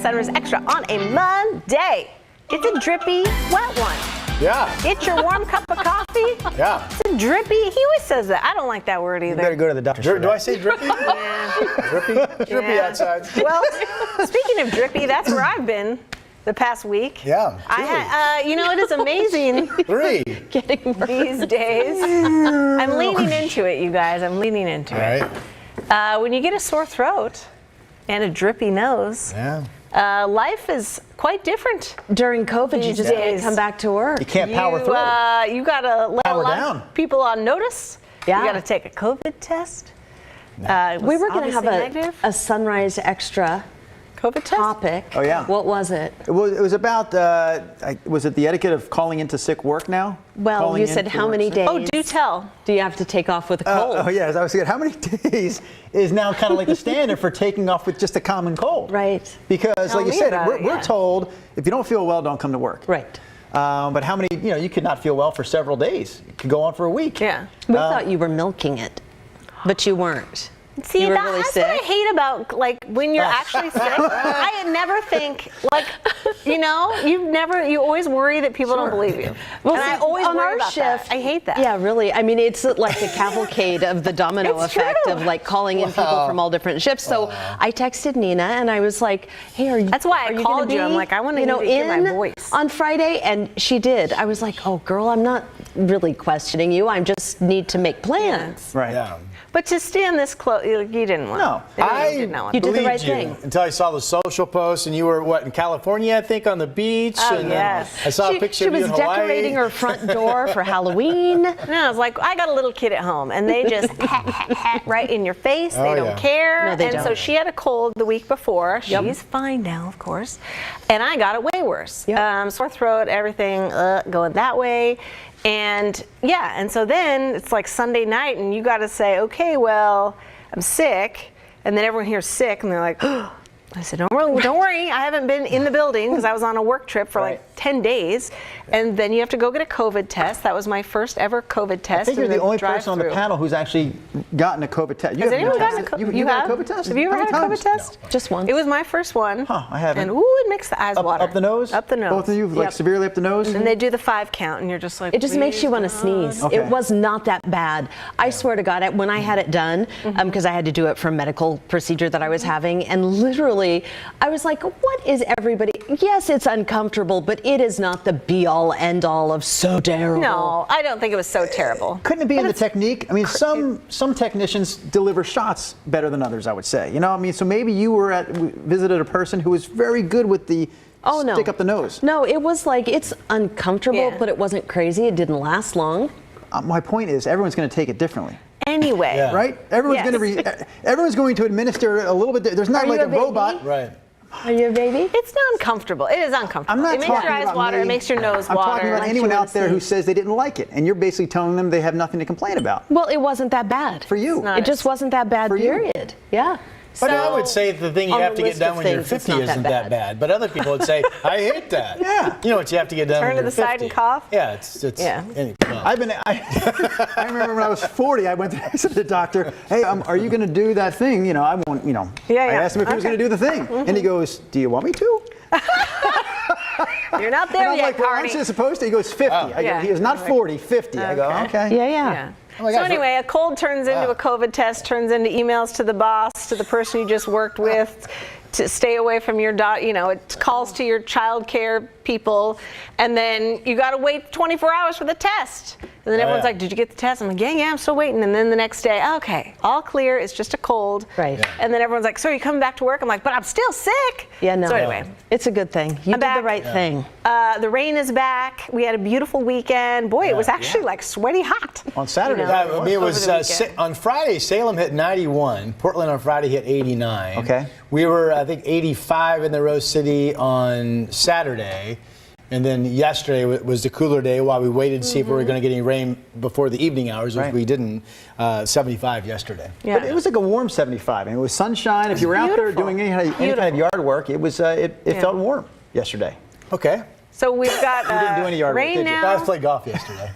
Sunrise Extra on a Monday. It's a drippy, wet one. Yeah. Get your warm cup of coffee. Yeah. It's a drippy. He always says that. I don't like that word either. You better go to the doctor. Do I say drippy? Yeah. Drippy? Drippy outside. Well, speaking of drippy, that's where I've been the past week. Yeah. It is amazing. 3. Getting these days. I'm leaning into it, you guys. I'm leaning into it. All right. When you get a sore throat and a drippy nose, life is quite different. During COVID, you just can't come back to work. You can't power through. You got to let a lot down. of people on notice. Yeah. You got to take a COVID test. We were going to have negative. a Sunrise Extra COVID test? topic. Oh, yeah. What was it? It was about, was it the etiquette of calling into sick work now? Well, Calling you in said to how work many sick? days Oh, do tell. do you have to take off with a cold? Oh, yeah. As I was saying, how many days is now kind of like the standard for taking off with just a common cold? Right. Because, Tell like you me said, about it, we're yeah. told if you don't feel well, don't come to work. Right. But how many, you could not feel well for several days. It could go on for a week. Yeah. We thought you were milking it, but you weren't. See, you were that's really what sick. I hate about, like, when you're actually sick. I never think, like, you always worry that people don't believe you. Well, and I see, always on worry our about shift, that. I hate that. Yeah, really. I mean, it's like the cavalcade of the domino It's effect true. of like calling in people from all different shifts. So I texted Nina and I was like, "Hey, are you?" That's why I are you called gonna you. I'm be, like, I want to hear my in voice. on Friday, and she did. I was like, "Oh, girl, I'm not really questioning you. I just need to make plans." Right. Yeah. But to stand this close, you didn't want. No. You did not want. You did the Believed right you thing. until I saw the social post, and you were in California, I think, on the beach. Oh, and yes. I saw a picture She of you was in Hawaii. decorating her front door for Halloween. No, I was like, I got a little kid at home, and they just right in your face. They don't yeah. care. No, they and so don't. she had a cold the week before. She's fine now, of course. And I got it way worse. Yep. Sore throat, everything going that way. And and so then it's like Sunday night, and you got to say, okay, well, I'm sick. And then everyone here's sick, and they're like, oh. I said, don't worry, I haven't been in the building because I was on a work trip for like 10 days. And then you have to go get a COVID test. That was my first ever COVID test. I think you're and the then only drive person on the through. panel who's actually gotten a COVID test. Has anyone gotten a COVID test? You got a COVID test? Have you ever How had a many COVID times? test? Just once. It was my first one. Huh, I haven't. And it makes the eyes water. Up the nose? Up the nose. Both of you, like Yep. severely up the nose? And they do the 5 count, and you're just like, It just makes you want to "Please, sneeze. God." Okay. It was not that bad. I swear to God, when I had it done, because I had to do it for a medical procedure that I was having, and literally, I was like, what is everybody? Yes, it's uncomfortable, but it is not the be-all, end-all of so terrible. No, I don't think it was so terrible. Couldn't it be in the technique? I mean, some technicians deliver shots better than others, I would say. So maybe you visited a person who was very good with the stick up the nose. No, it was like, it's uncomfortable, Yeah. but it wasn't crazy. It didn't last long. My point is, everyone's going to take it differently, Anyway. Yeah. right? Everyone's everyone's going to administer a little bit. There's not Are like you a a baby? robot. Right. Are you a baby? It's not uncomfortable. It is uncomfortable. I'm not it makes talking your eyes about water. me. It makes your nose I'm water. talking about Makes anyone you out there who sneeze. says they didn't like it, and you're basically telling them they have nothing to complain about. Well, it wasn't that bad. For you. not. It just wasn't that bad, For you. period. Yeah. But So- I would say the thing you On have the to get list done of when you're things, it's 50 not isn't that that bad. But other people would say, I hate that. Yeah. You know what you have to get done Turn when to you're the side 50. and cough? Yeah, it's Yeah. I remember when I was 40, I went to the doctor, hey, are you going to do that thing? I won't, Yeah, I yeah. asked him if he was going to do the thing. And he goes, do you want me to? You're not And there I'm yet, like, well, Carney. aren't you supposed to? He goes, 50. I go, Yeah. he is not 40, 50. I go, okay. Yeah. Yeah. Oh my So gosh, anyway, a cold turns into a COVID test, turns into emails to the boss, to the person you just worked with, to stay away from your it calls to your child care people, and then you got to wait 24 hours for the test. And then everyone's yeah. like, did you get the test? I'm like, yeah, I'm still waiting. And then the next day, okay, all clear, it's just a cold. Right. Yeah. And then everyone's like, so are you coming back to work? I'm like, but I'm still sick. Yeah, no. So anyway. It's a good thing. You did back. the right thing. The rain is back. We had a beautiful weekend. Boy, it was actually like sweaty hot. On Saturday. You know? Yeah, I mean, it was Over the weekend. on Friday. Salem hit 91. Portland on Friday hit 89. Okay. We were, I think, 85 in the Rose City on Saturday, and then yesterday was the cooler day while we waited to see if we were going to get any rain before the evening hours, which Right. we didn't. 75 yesterday. Yeah. But it was like a warm 75. And it was sunshine. If you were out there beautiful. doing any kind of yard work, it was it felt warm yesterday. Okay. So we've got You didn't do any yard work, rain did you? I now. was playing golf yesterday.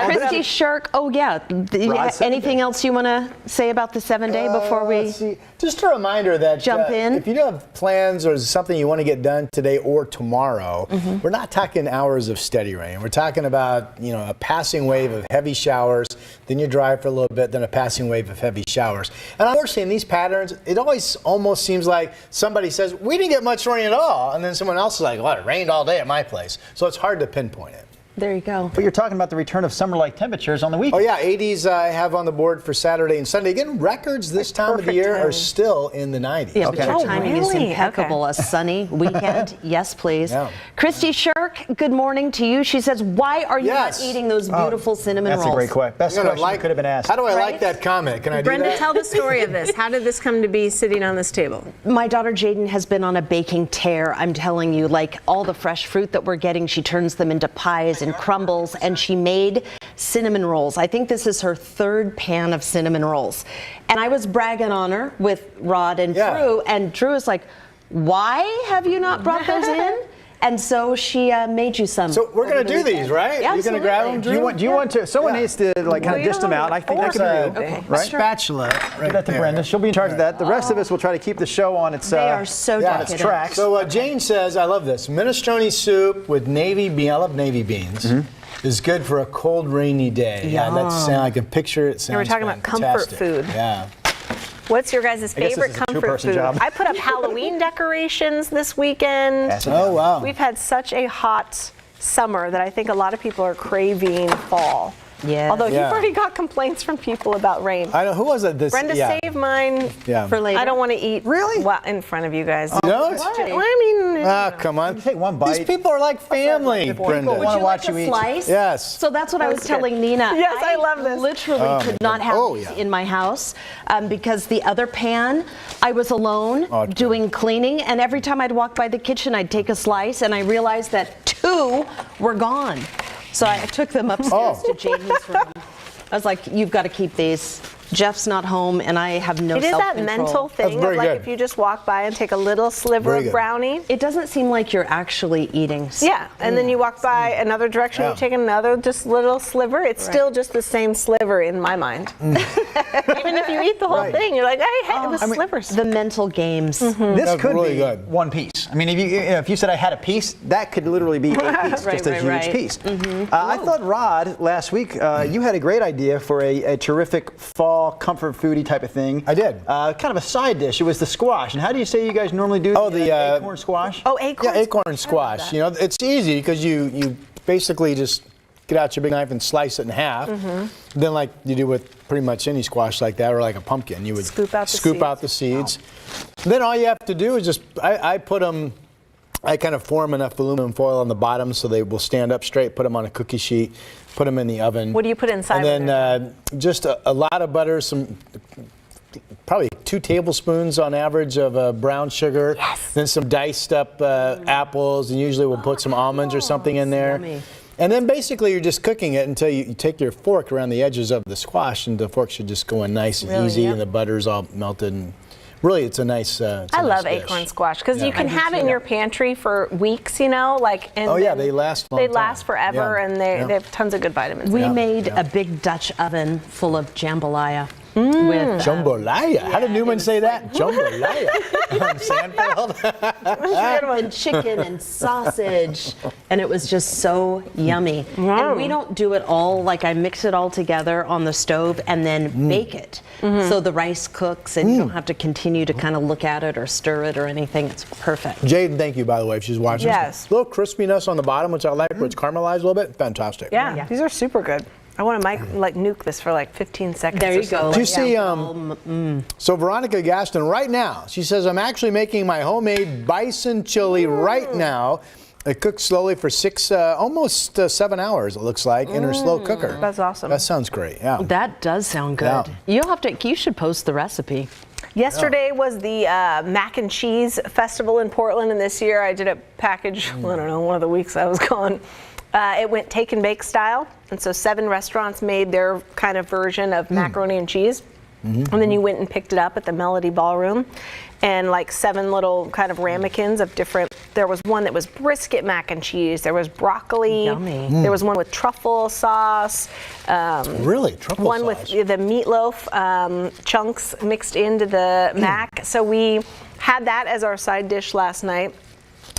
Christy Shirk. Oh yeah. Rod, 7 Anything day. else you want to say about the 7-day before we? Let's see. Just a reminder that Jump in. if you do have plans or something you want to get done today or tomorrow, we're not talking hours of steady rain. We're talking about a passing wave of heavy showers, then you dry for a little bit, then a passing wave of heavy showers. And unfortunately, in these patterns, it always almost seems like somebody says, we didn't get much rain at all, and then someone else is like, well, it rained all day at my place. So it's hard to pinpoint it. There you go. But you're talking about the return of summer-like temperatures on the weekend. Oh yeah, 80s I have on the board for Saturday and Sunday. Again, records this time of the perfect year are timing. still in the 90s. Yeah, but Okay. your timing is really? impeccable. A sunny weekend. Yes, please. Yeah. Christy Shirk, good morning to you. She says, why are you Yes. not eating those beautiful cinnamon That's rolls? a great question. Best You know, question that could have been asked. How do I Right? like that comment? Can I do Brenda, that? tell the story of this. How did this come to be sitting on this table? My daughter Jaden has been on a baking tear. I'm telling you, like all the fresh fruit that we're getting, she turns them into pies and crumbles, and she made cinnamon rolls. I think this is her 3rd pan of cinnamon rolls. And I was bragging on her with Rod and Yeah. Drew, and Drew is like, why have you not brought those in? And so she made you some. So we're going to do these, right? Yeah, You're going to grab them, absolutely. Drew? Do you want to? Someone Yeah. needs to kind of dish them out. I think that There's could be a you. Okay. Right? spatula right Give that to there. Brenda. She'll be in charge of that. The rest of us will try to keep the show on its. They are so Yeah, on its decadent. tracks. So Jane says, I love this. Minestrone soup with navy bean. I love navy beans. Is good for a cold, rainy day. Yeah, that sound. I can picture it. Sounds we're talking about comfort fantastic. food. Yeah. What's your guys' guess favorite this is a comfort two-person food? job. I put up Halloween decorations this weekend. Pass it Oh down. wow. We've had such a hot summer that I think a lot of people are craving fall. Yes. Although Yeah. you've already got complaints from people about rain. I know who was it? This. Brenda, yeah. save mine Yeah. for later. I don't want to eat Really? in front of you guys. You don't? Well, I mean, Ah, come on. You take one bite. These people are like family, People Brenda. wanna Would you watch like you a eat. slice? Yes. So that's what I was That's good. telling Nina. Yes, I love this. Literally could not have Oh, these yeah. in my house because the other pan, I was alone Oh, okay. doing cleaning, and every time I'd walk by the kitchen, I'd take a slice, and I realized that 2 were gone. So I took them upstairs to Jaden's room. I was like, you've got to keep these. Jeff's not home, and I have no it is that self-control. mental thing of very like good. if you just walk by and take a little sliver Very of good. brownie. It doesn't seem like you're actually eating. Yeah, and then you walk by another direction, Yeah. you take another just little sliver. It's still just the same sliver in my mind. Even if you eat the whole Right. thing, you're like, hey, it was I mean, slivers. The mental games. This That's could really be good. one piece. I mean, if you said I had a piece, that could literally be a piece, Right, just a right, huge right. piece. I thought, Rod, last week you had a great idea for a terrific fall comfort foodie type of thing. I did. Kind of a side dish. It was the squash. And how do you say you guys normally do the, acorn squash? Oh, acorns. Yeah, acorn squash. You know, it's easy because you basically just get out your big knife and slice it in half. Then, like you do with pretty much any squash like that, or like a pumpkin, you would Scoop out the scoop out the seeds. Then all you have to do is just I put them. I kind of form enough aluminum foil on the bottom so they will stand up straight. Put them on a cookie sheet. Put them in the oven. What do you put inside? And then just a lot of butter, probably 2 tablespoons on average of brown sugar. Yes. Then some diced up apples, and usually we'll put some almonds or something in there. Yummy. And then basically you're just cooking it until you take your fork around the edges of the squash, and the fork should just go in nice and Really, easy, yeah. and the butter's all melted. And really, it's a nice. It's a I nice love dish. acorn squash because Yeah. you can have it in your pantry for weeks, and Oh, yeah, then they last a long They time. last forever, Yeah. and Yeah. they have tons of good vitamins. We Yeah, made yeah. a big Dutch oven full of jambalaya with Jambalaya. How did Newman say that? Jambalaya. On Seinfeld. and chicken and sausage, and it was just so yummy. And we don't do it all, like I mix it all together on the stove and then bake it. So the rice cooks and you don't have to continue to kind of look at it or stir it or anything. It's perfect. Jaden, thank you, by the way, if she's watching. Yes. A little crispiness on the bottom, which I like, where it's caramelized a little bit. Fantastic. Yeah, these are super good. I want to nuke this for like 15 seconds. There or you so. go. Do you see, so Veronica Gaston, right now, she says, I'm actually making my homemade bison chili right now. It cooks slowly for almost 7 hours, it looks like, in her slow cooker. That's awesome. That sounds great, yeah. That does sound good. Yeah. You should post the recipe. Yesterday was the Mac and Cheese Festival in Portland, and this year I did a package, I don't know, one of the weeks I was gone. It went take and bake style, and so 7 restaurants made their kind of version of macaroni and cheese. And then you went and picked it up at the Melody Ballroom, and like 7 little kind of ramekins of different. There was one that was brisket mac and cheese. There was broccoli. Yummy. There was one with truffle sauce. Really? Truffle One sauce? with the meatloaf chunks mixed into the mac. So we had that as our side dish last night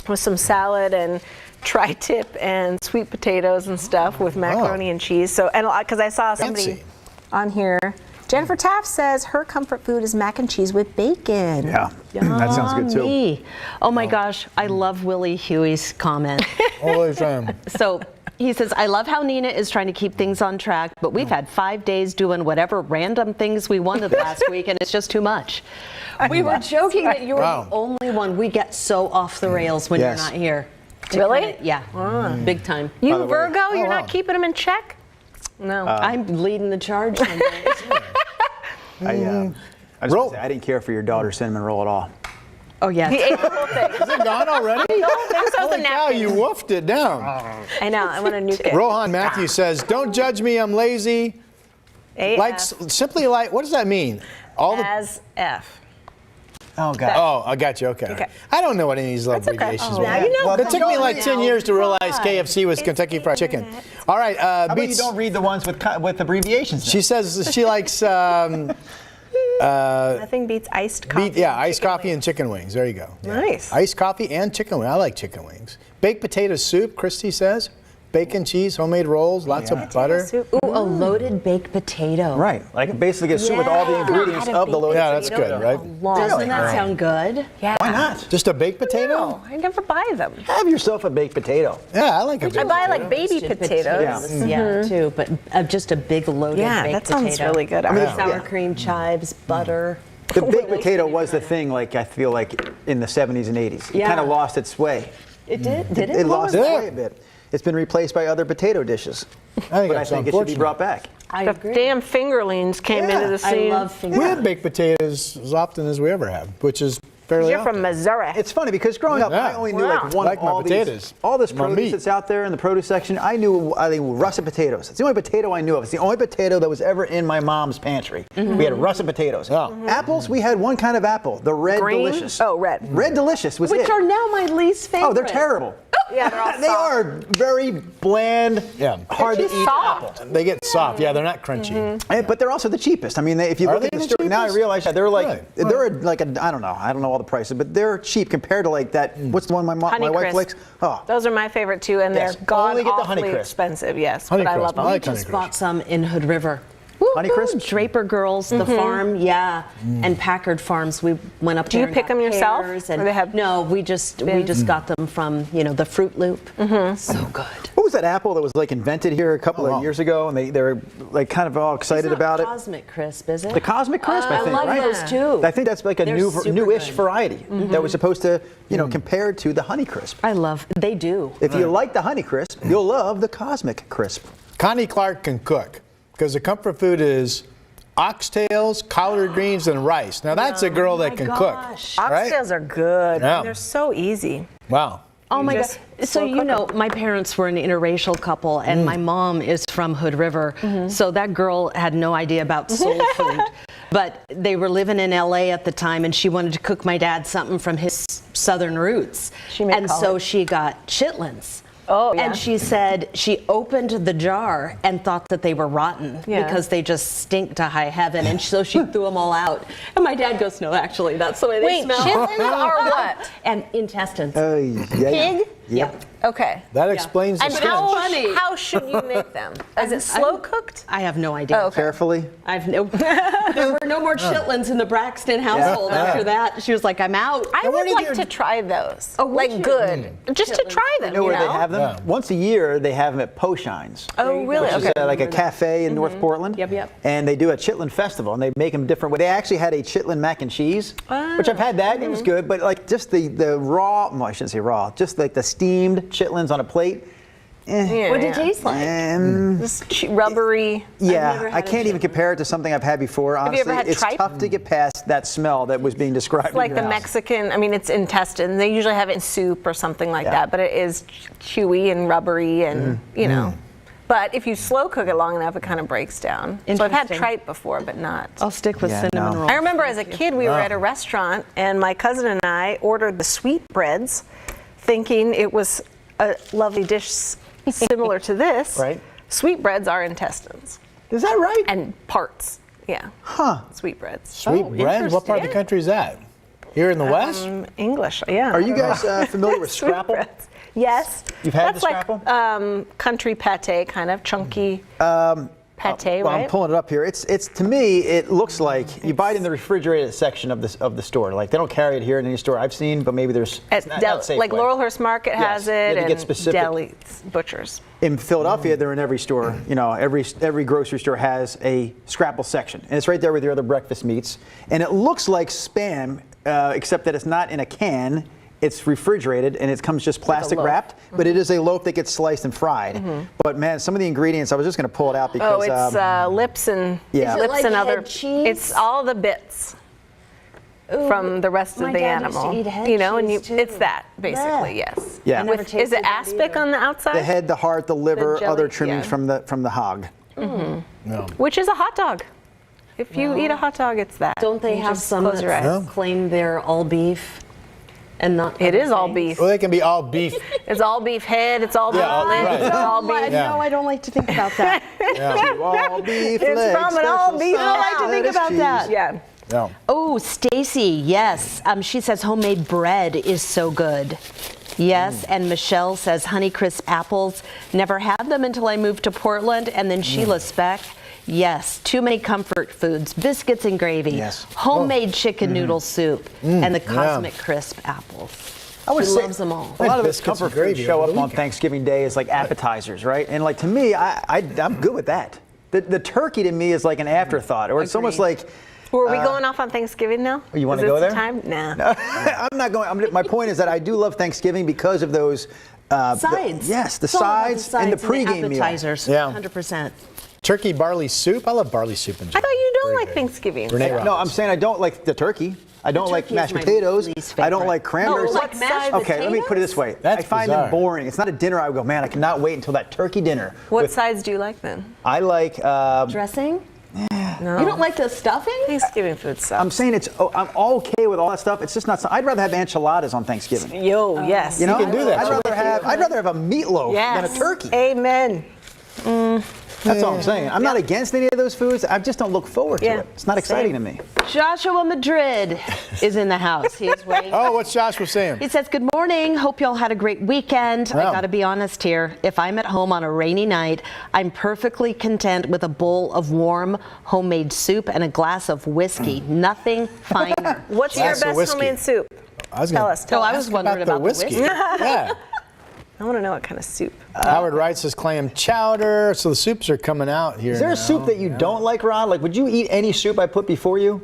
with some salad and tri-tip and sweet potatoes and stuff with macaroni and cheese. So, and because I saw somebody Fancy. on here, Jennifer Taft says her comfort food is mac and cheese with bacon. Yeah, that sounds good too. Yummy. Oh my gosh, I love Willie Huey's comment. Holy shame. So he says, I love how Nina is trying to keep things on track, but we've had 5 days doing whatever random things we wanted last week, and it's just too much. We were joking that you were the only one. We get so off the rails when Yes. you're not here. Really? Yeah, big time. You By the way- Virgo, you're wow. not keeping them in check? No. I'm leading the charge some days. I just wanna say, I didn't care for your daughter's cinnamon roll at all. Oh, yeah. he ate the whole thing. Is it gone already? The whole thing, so was the Holy cow, napkin. you woofed it down. I know, I want to nuke it. Rohan Matthew says, don't judge me, I'm lazy. AF Like, simply like, what does that mean? All the. as F. Oh, God. Oh, I got you. Okay. I don't know what any of these little That's okay. abbreviations Oh, were. now you know. Well, It took me like 10 years to realize Why? KFC was Kentucky Fried Chicken. All right, How about you Beats. don't read the ones with abbreviations? She says she likes Nothing beats iced coffee. iced coffee and chicken wings. There you go. Yeah. Nice. Iced coffee and chicken wings. I like chicken wings. Baked potato soup, Christy says. Bacon, cheese, homemade rolls, lots of butter. Soup. Ooh, a loaded baked potato. Right, like basically a soup with all the Yeah. ingredients Had a of the baked loaded Yeah, that's potato. good, right? Doesn't that sound good? Yeah. Why not? Just a baked potato? No, I never buy them. Have yourself a baked potato. Yeah, I like a I baked buy potato. like baby Roasted potatoes. Yeah, too, but just a big loaded Yeah, baked that sounds potato. really good. With actually. sour cream, chives, butter. The baked potato was the thing, like I feel like in the 70s and 80s. It Yeah. kind of lost its way. It did? Did it? It lost its Yeah. way a bit. It's been replaced by other potato dishes. I think But I that's think it should be unfortunate. brought back. I The agree. damn fingerlings came Yeah. into the I scene. love We finger. have baked potatoes as often as we ever have, which is fairly You're often. from Missouri. It's funny because growing up, Yeah. I only knew Wow. like one Like of my all potatoes. all this My produce meat. that's out there in the produce section. I knew russet potatoes. It's the only potato I knew of. It's the only potato that was ever in my mom's pantry. We had russet potatoes. Oh. Apples, we had one kind of apple, the red Green? delicious. Oh, red. Red delicious was Which it. are now my least favorite. Oh, they're terrible. Yeah, they're all They soft. are very bland, Yeah. hard to They're eat soft. apple. They get soft. Yeah, they're not crunchy. But they're also the cheapest. I mean, if you Are look they at the the store now, I cheapest? realize that they're like Really? they're like a I don't know all the prices, but they're cheap compared to like that. What's the one my Honey wife Crisp. likes? Oh, Those are my favorite too, and Yes. they're god Only get the Honey awfully Crisp. expensive. Yes, Honey but I Crisp. love them. I like Just Honey bought Crisp. some in Hood River. Honey Woo-hoo, Crisps? Draper Girls, the farm, yeah, and Packard Farms. We went up Do there. you and pick got them yourself, pears or And they have no, we just got them from the Fruit Loop. So good. what was that apple that was like invented here a couple wow. of years ago, and they were like kind of all excited It's not about it. Cosmic Crisp, is it? The Cosmic Crisp, I think, love right? those too. I think that's like a They're super newish good. variety that was supposed to, compared to the Honey Crisp. I love. They do. If you like the Honey Crisp, you'll love the Cosmic Crisp. Connie Clark can cook because the comfort food is oxtails, collard greens, and rice. Now that's a girl that can gosh. cook. Right? Oxtails are good. Yeah. They're so easy. Wow. Oh my God. just So, slow cook my parents were an interracial couple, and my mom is from Hood River. So that girl had no idea about soul food. But they were living in LA at the time, and she wanted to cook my dad something from his southern roots. She made and so collard. she got chitlins. Oh, yeah. And she said she opened the jar and thought that they were rotten Yeah. because they just stink to high heaven. And so she threw them all out. And my dad goes, no, actually, that's the way they Wait, smell. chitlins are what? And intestines. Pig? Yep. Okay. That explains the And stench. how should you make them? Is it slow cooked? I have no idea. Oh, okay. Carefully. There were no more chitlins in the Braxton household after that. She was like, I'm out. I And where would did like your- to try those. Oh, would like you? good. Just to try them, You know where they know? have them? Yeah. Once a year, they have them at Poshines. Oh, really? Which Okay. is like a cafe in North Portland. Yep, yep. And they do a chitlin festival, and they make them different. They actually had a chitlin mac and cheese, which I've had that. It was good, but like just the raw, well, I shouldn't say raw, just like the steamed chitlins on a plate. Yeah, What did yeah. it taste like? Just rubbery. Yeah, never I had a can't even chitlin. compare it to something I've had before. Honestly, you ever had it's tripe? tough to get past that smell that was being described. Like in the your house. Mexican, I mean, it's intestine. They usually have it in soup or something like Yeah. that, but it is chewy and rubbery and, But if you slow cook it long enough, it kind of breaks down. So I've had Interesting. tripe before, but not. I'll stick with Yeah, cinnamon no. rolls. I remember as a kid, we were at a restaurant, and my cousin and I ordered the sweetbreads, thinking it was a lovely dish similar to this. Right. Sweetbreads are intestines Is that right? and parts. Yeah. Huh. Sweetbreads. Sweet bread? What part of the country is that? Here in the West? English, yeah. Are you guys familiar with scrapple? Sweetbreads. Yes. You've had That's the scrapple? like country pate, kind of chunky pate, Well, right? I'm pulling it up here. It's to me, it looks like you buy it in the refrigerated section of the store. Like they don't carry it here in any store I've seen, but maybe there's At not Safeway. like Laurelhurst Market has Yes, you have it, to get and specific. delis, butchers. In Philadelphia, they're in every store. You know, every grocery store has a scrapple section, and it's right there with your other breakfast meats. And it looks like Spam, except that it's not in a can. It's refrigerated, and it comes just plastic loaf. wrapped. But it is a loaf that gets sliced and fried. But man, some of the ingredients, I was just going to pull it out because. Oh, it's lips and Yeah. Is it lips like and head other. cheese? It's all the bits from the rest my of the dad used to animal. eat head You know, and cheese, too. it's that basically. Yeah. Yes. Yeah. I never With, is tasted it that aspic either. on the outside? the head, the heart, the liver, jelly, other trimmings yeah. from the hog. No. Which is a hot dog. If you eat a hot dog, it's that. Don't they You have just some close your eyes. that claim they're all beef and not? It other is all things? beef. Well, they can be all beef. It's all beef head. It's all beef all- lips. right. It's all Oh, beef. Yeah. No, I don't like to think about that. All beef It's legs, from an all special beef. sauce, I don't like to think lettuce, about cheese. that. Yeah. No. Oh, Stacy, yes. She says homemade bread is so good. Yes, and Michelle says Honeycrisp apples. Never had them until I moved to Portland. And then Sheila Speck, yes, too many comfort foods, biscuits and gravy, Yes. homemade chicken noodle soup, and the Cosmic Crisp apples. I would She say loves them all. A lot of those Biscuits comfort and gravy foods show over up the on weekend. Thanksgiving Day as like appetizers, right? And like to me, I'm good with that. The turkey to me is like an afterthought, or it's almost like. Were we going off on Thanksgiving now? You wanna Is go this there? the time? Nah. I'm not going. My point is that I do love Thanksgiving because of those Sides. yes, the It's all about sides and the pregame meal. appetizers. Yeah. 100%. Turkey barley soup. I love barley soup in I general. thought you don't Very like good. Thanksgiving. Renee No, Roberts. I'm saying I don't like the turkey. I don't like turkey is mashed my potatoes. least I don't favorite. like cranberries. No, like mashed Okay, let me put it this way. That's I find bizarre. them boring. It's not a dinner I would go, man, I cannot wait until that turkey dinner. What with- sides do you like then? I like. Dressing? No. You don't like the stuffing? Thanksgiving food stuff. I'm saying I'm okay with all that stuff. It's just not. I'd rather have enchiladas on Thanksgiving. Yo, yes. You know, can do that. I'd rather have a meatloaf than a turkey. Amen. That's all I'm saying. I'm not against any of those foods. I just don't look forward to Yeah, it. It's not exciting same. to me. Joshua Madrid is in the house. He is waiting. Oh, what's Joshua saying? He says, good morning. Hope y'all had a great weekend. I Wow. got to be honest here. If I'm at home on a rainy night, I'm perfectly content with a bowl of warm homemade soup and a glass of whiskey. Nothing finer. What's your Glass of best whiskey. homemade soup? I was Tell gonna us. Tell Oh, I us. was wondering about the whiskey. Yeah. I want to know what kind of soup. Howard Wright says clam chowder. So the soups are coming out here. Is there now. a soup that you don't like, Ron? Like, would you eat any soup I put before you?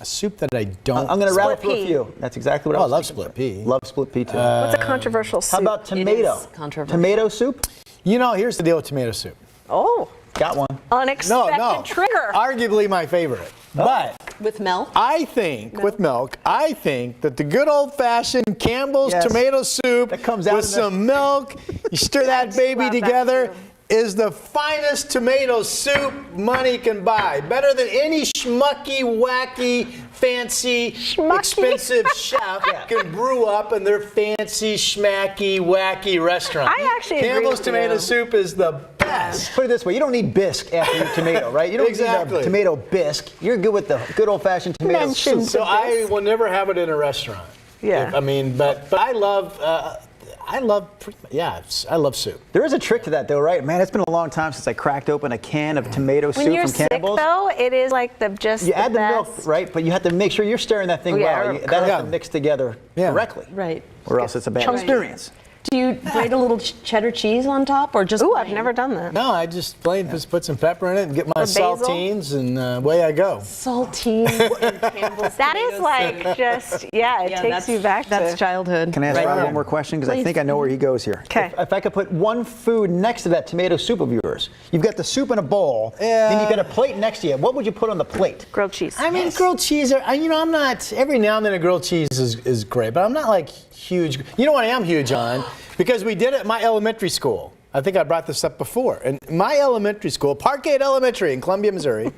A soup that I don't. I'm going to rattle Split through a pea. few. That's exactly what Oh, I I was love thinking. split pea. Love split pea too. What's a controversial soup? How about tomato? is controversial. Tomato soup? You know, here's the deal with tomato soup. Oh, Got one. unexpected trigger. Arguably my favorite. But With milk? I think, with milk, I think that the good old-fashioned Campbell's Yes. tomato soup That comes out with in the- some milk, you stir that baby love that together, too. is the finest tomato soup money can buy. Better than any schmucky, wacky, fancy, Schmucky. expensive chef can brew up in their fancy, schmacky, wacky restaurant. I actually agree Campbell's with tomato you. soup is the best. Put it this way, you don't need bisque after your tomato, right? You don't need Exactly. a tomato bisque. You're good with the good old-fashioned tomato Mentioned soup. So I will never have it in a restaurant. Yeah. I mean, but I love soup. There is a trick to that, though, right? Man, it's been a long time since I cracked open a can of tomato When soup you're from sick, Campbell's. though, it is like You add the milk, best. right? But you have to make sure you're stirring that thing Oh, yeah, well. That has yeah. to mix together Yeah. correctly, Right. or else it's a bad Chunky. experience. Do you grate a little cheddar cheese on top or just Ooh, I've plain? never done that. No, I just just put some pepper in it and get my Or basil? saltines, and away I go. Saltines and Campbell's That is tomato like soup. just, yeah, it Yeah, takes that's- you back That's to. childhood. Can I ask Right. Rob one more question? Because I Please. think I know where he goes here. 'Kay. If I could put one food next to that tomato soup of yours, you've got the soup in a bowl, Yeah. then you've got a plate next to you. What would you put on the plate? Grilled cheese. I mean, grilled cheese, I'm not, every now and then a grilled cheese is great, but I'm not like huge. You know what I am huge on? Because we did it at my elementary school. I think I brought this up before. In my elementary school, Parkgate Elementary in Columbia, Missouri,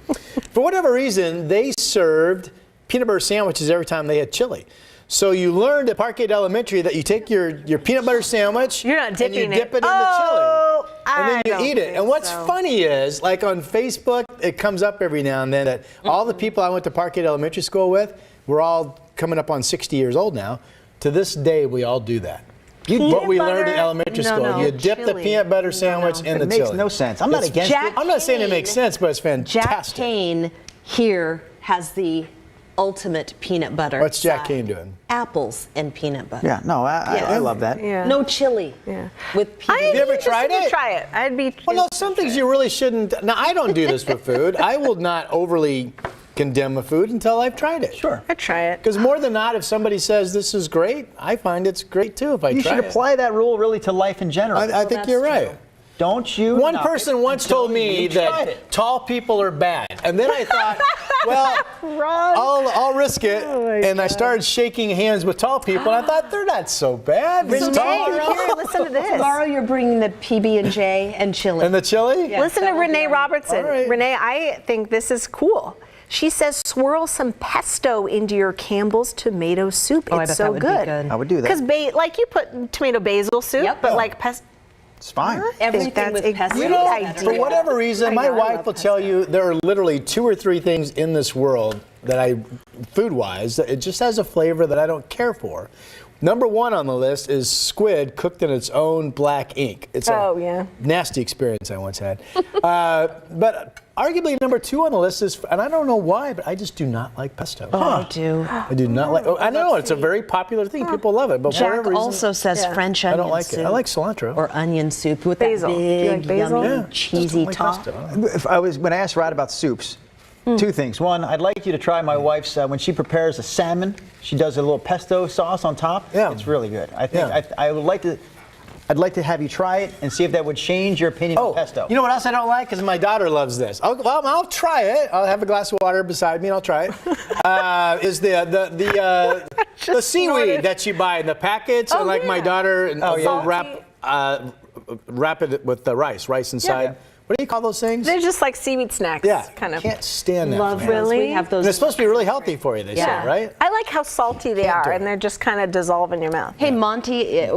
for whatever reason, they served peanut butter sandwiches every time they had chili. So you learned at Parkgate Elementary that you take your peanut butter sandwich You're not dipping and you dip it in the Oh, chili. And then I you eat it. don't And what's think so. funny is, like on Facebook, it comes up every now and then that all the people I went to Parkgate Elementary School with, we're all coming up on 60 years old now. To this day, we all do that. What we learned in elementary No, school. no, you dip the chili. peanut butter sandwich in the It chili. makes no sense. I'm not against Jack it. I'm not saying it makes Kane. sense, but it's Jack fantastic. Kane here has the ultimate peanut butter. What's Jack side. Kane doing? Apples and peanut butter. Yeah, no, I love that. Yeah. No chili. Yeah. With peanut you ever tried Just it? Try it. I'd be. Well, no, some things you really shouldn't. Now, I don't do this with food. I will not overly condemn a food until I've tried it. Sure. I'd try it. Because more than not, if somebody says this is great, I find it's great too if I You try should it. apply that rule really to life in general. I think that's you're true. right. Don't you? One knock person it once until told me you tried that it. tall people are bad. And then I thought, well, I'll risk it. And I started shaking hands with tall people, and I thought, they're not so bad. These tall Renee, people. here, listen to this. Tomorrow you're bringing the PB&J and chili. And the chili? Yeah. Listen to that would be Renee all right. Robertson. All right. Renee, I think this is cool. She says swirl some pesto into your Campbell's tomato soup. Oh, I It's bet so that would be good. I would do that. Because like you put tomato basil soup, Yep. but Yeah. like pesto. It's fine. Everything that's with a pesto. great You know, idea. for whatever reason, I my know, I wife love will tell you there are literally 2 or 3 things in this world that food-wise, that it just has a flavor that I don't care for. Number 1 on the list is squid cooked in its own black ink. It's Oh, a yeah. nasty experience I once had. But arguably number 2 on the list is, and I don't know why, but I just do not like pesto. I do. I do not like. Oh, I know it's a very popular thing. People love it, but for Jack whatever reason, also says Yeah. French I onion don't like soup. it. I like cilantro. Or onion soup with Basil. that Do you big, like basil? yummy, Yeah, just cheesy don't like top. pesto. When I asked Rod about soups, 2 things. One, I'd like you to try my wife's when she prepares a salmon. She does a little pesto sauce on top. Yeah. It's really good. I think Yeah. I would like to. I'd like to have you try it and see if that would change your opinion Oh, of pesto. you know what else I don't like? Because my daughter loves this. I'll try it. I'll have a glass of water beside me and I'll try it. Is the seaweed that you buy in the packets, Oh, and like my yeah. daughter, and Oh, they'll yeah. wrap it with the rice inside. Yeah. What do you call those things? They're just like seaweed snacks. Yeah, Kind of. can't stand that. Love man. those. Really? We have those. And it's supposed to be really healthy for you. They Yeah. say, right? I like how salty they Can't do are, it. and they're just kind of dissolve in your mouth. Hey, Monty,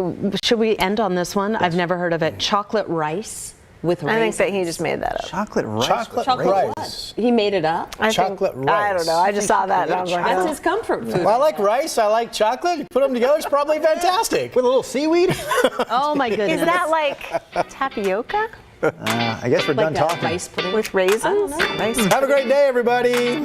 should we end on this one? I've never heard of it. Chocolate rice with I raisins. think that he just made that up. Chocolate rice. Chocolate Chocolate rice. He made it up. I Chocolate think, I don't know. I just saw that and I was like, That's oh. his comfort food. Well, I like rice. I like chocolate. You put them together, it's probably fantastic. With a little seaweed. Oh my goodness. Is that like tapioca I guess we're like done that talking. rice pudding? with raisins? I don't know. Rice Have a great day, everybody.